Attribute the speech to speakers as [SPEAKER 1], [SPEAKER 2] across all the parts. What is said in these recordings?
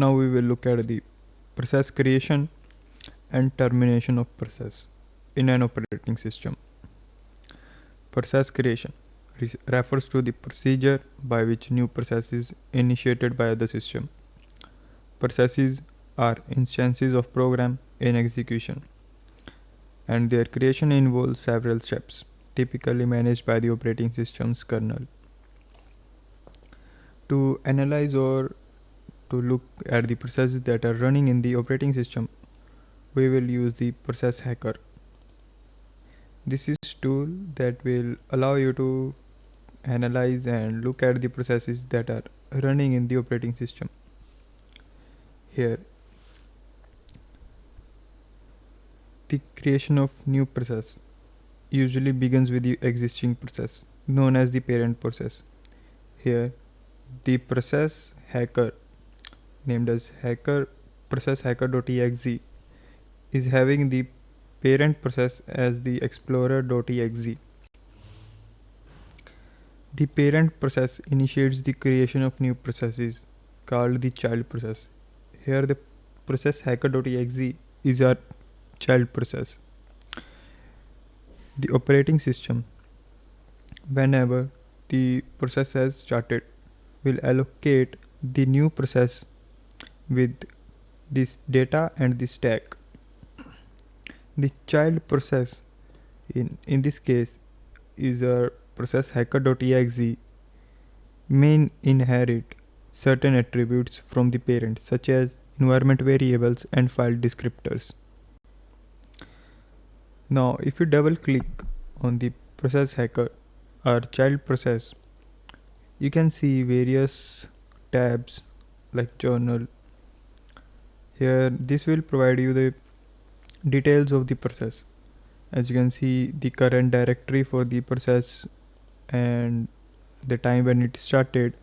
[SPEAKER 1] Now we will look at the process creation and termination of process in an operating system. Process creation refers to the procedure by which new process is initiated by the system. Processes are instances of program in execution, and their creation involves several steps, typically managed by the operating system's kernel. To analyze or to look at the processes that are running in the operating system, we will use the process hacker. This is a tool that will allow you to analyze and look at the processes that are running in the operating system. Here, the creation of new process usually begins with the existing process known as the parent process. Here, the process hacker, named as hacker process hacker.exe, is having the parent process as the explorer.exe. The parent process initiates the creation of new processes called the child process. Here the process hacker.exe is our child process. The operating system, whenever the process has started, will allocate the new process with this data and the stack. The child process in this case is a process hacker.exe may inherit certain attributes from the parent, such as environment variables and file descriptors. Now if you double click on the process hacker or child process, you can see various tabs like journal. Here this will provide you the details of the process. As you can see, the current directory for the process and the time when it started,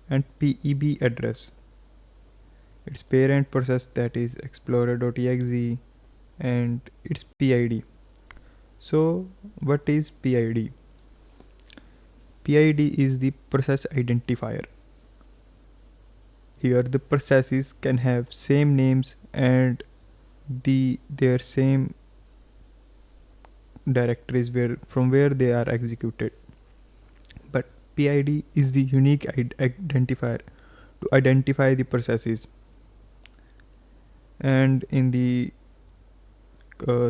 [SPEAKER 1] and PEB address, its parent process, that is explorer.exe, and its PID. So what is PID? PID is the process identifier. Here the processes can have same names and their same directories from where they are executed, but PID is the unique identifier to identify the processes. And in the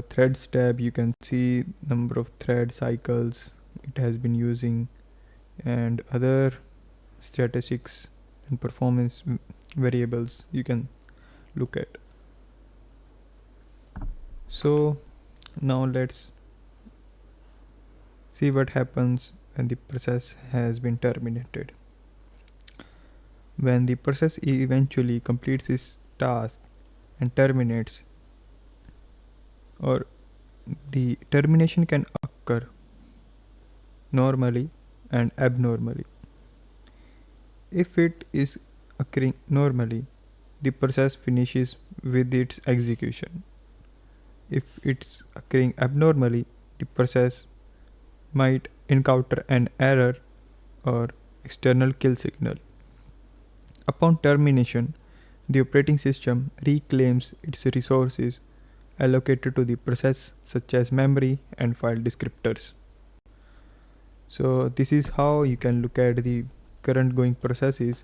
[SPEAKER 1] threads tab, you can see number of thread cycles it has been using and other statistics and performance variables you can look at. So now let's see what happens when the process has been terminated. When the process eventually completes its task and terminates, or the termination can occur normally and abnormally. If it is occurring normally, the process finishes with its execution. If it's occurring abnormally, the process might encounter an error or external kill signal. Upon termination, the operating system reclaims its resources allocated to the process, such as memory and file descriptors. So this is how you can look at the current going processes